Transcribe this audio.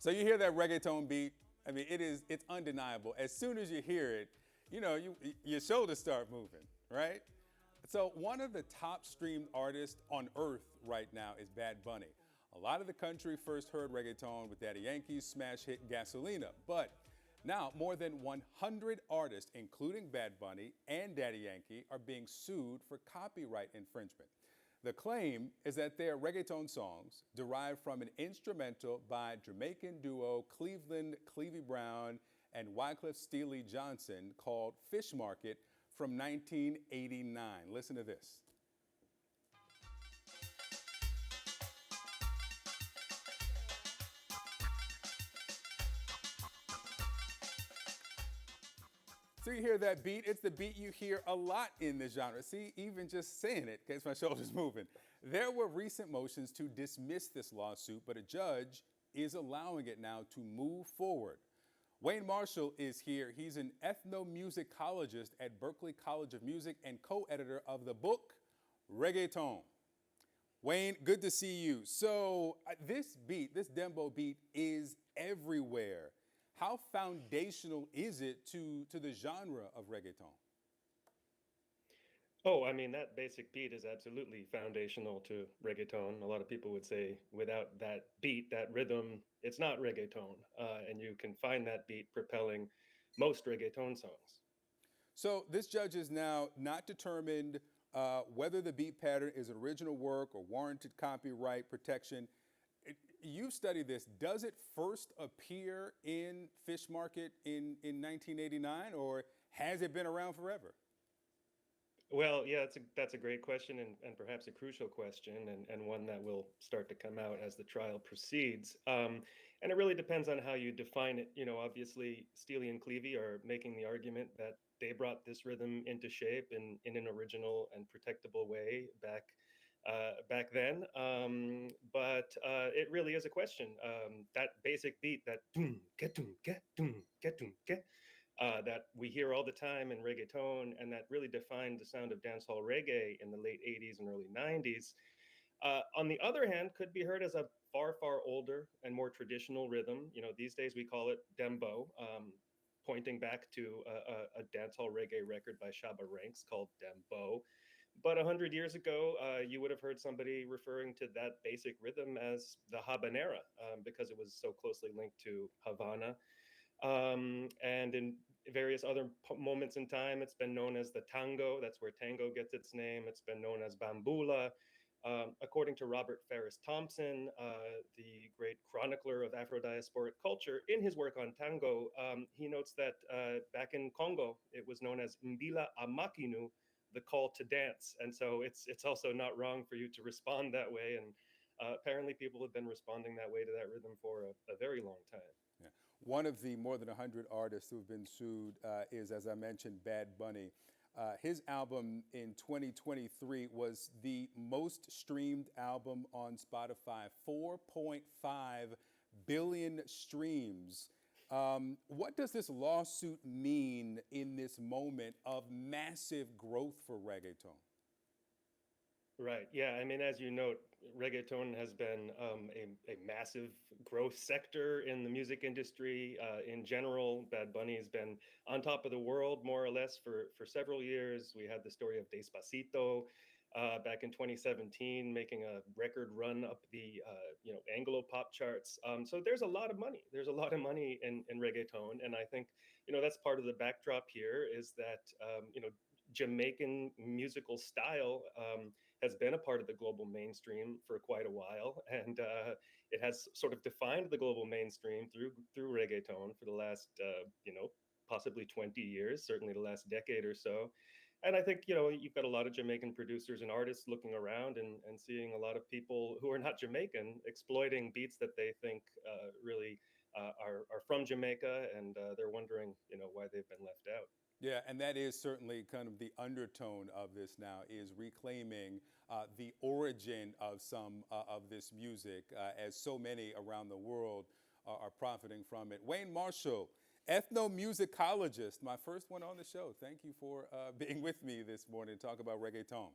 So you hear that reggaeton beat? I mean, it's undeniable. As soon as you hear it, your shoulders start moving, right? So one of the top streamed artists on earth right now is Bad Bunny. A lot of the country first heard reggaeton with Daddy Yankee's smash hit Gasolina, but now more than 100 artists, including Bad Bunny and Daddy Yankee, are being sued for copyright infringement. The claim is that their reggaeton songs derived from an instrumental by Jamaican duo Cleveland Clevie Brown and Wycliffe Steely Johnson called Fish Market from 1989. Listen to this. So you hear that beat? It's the beat you hear a lot in this genre. See, even just saying it gets my shoulders moving. There were recent motions to dismiss this lawsuit, but a judge is allowing it now to move forward. Wayne Marshall is here. He's an ethnomusicologist at Berklee College of Music and co-editor of the book Reggaeton. Wayne, good to see you. So this beat, this dembo beat is everywhere. How foundational is it to the genre of reggaeton? Oh, I mean, that basic beat is absolutely foundational to reggaeton. A lot of people would say without that beat, that rhythm, it's not reggaeton. And you can find that beat propelling most reggaeton songs. So this judge is now not determined whether the beat pattern is original work or warranted copyright protection. You've studied this. Does it first appear in Fish Market in 1989, or has it been around forever? Well, yeah, that's a great question and perhaps a crucial question and one that will start to come out as the trial proceeds. And it really depends on how you define it. You know, obviously, Steely and Clevie are making the argument that they brought this rhythm into shape in an original and protectable way back then. But it really is a question. That basic beat, that doom, get doom, get doom, get doom, get that we hear all the time in reggaeton, and that really defined the sound of dancehall reggae in the late 80s and early 90s. On the other hand, could be heard as a far, far older and more traditional rhythm. You know, these days we call it dembo, pointing back to a dancehall reggae record by Shabba Ranks called Dembo. But 100 years ago, you would have heard somebody referring to that basic rhythm as the habanera because it was so closely linked to Havana. And in various other moments in time, it's been known as the tango. That's where tango gets its name. It's been known as bambula. According to Robert Ferris Thompson, the great chronicler of Afro-diasporic culture, in his work on tango, he notes that back in Congo, it was known as mbila amakinu, the call to dance. And so it's also not wrong for you to respond that way. And apparently people have been responding that way to that rhythm for a very long time. Yeah. One of the more than 100 artists who have been sued is, as I mentioned, Bad Bunny. His album in 2023 was the most streamed album on Spotify, 4.5 billion streams. What does this lawsuit mean in this moment of massive growth for reggaeton? Right. Yeah. I mean, as you note, reggaeton has been a massive growth sector in the music industry in general. Bad Bunny has been on top of the world more or less for several years. We had the story of Despacito back in 2017, making a record run up the Anglo pop charts. So there's a lot of money. There's a lot of money in reggaeton, and I think that's part of the backdrop here is that Jamaican musical style has been a part of the global mainstream for quite a while, and it has sort of defined the global mainstream through reggaeton for the last possibly 20 years, certainly the last decade or so. And I think you've got a lot of Jamaican producers and artists looking around and seeing a lot of people who are not Jamaican exploiting beats that they think really are from Jamaica, and they're wondering why they've been left out. Yeah, and that is certainly kind of the undertone of this now is reclaiming the origin of some of this music, as so many around the world are profiting from it. Wayne Marshall, ethnomusicologist, my first one on the show. Thank you for being with me this morning to talk about reggaeton.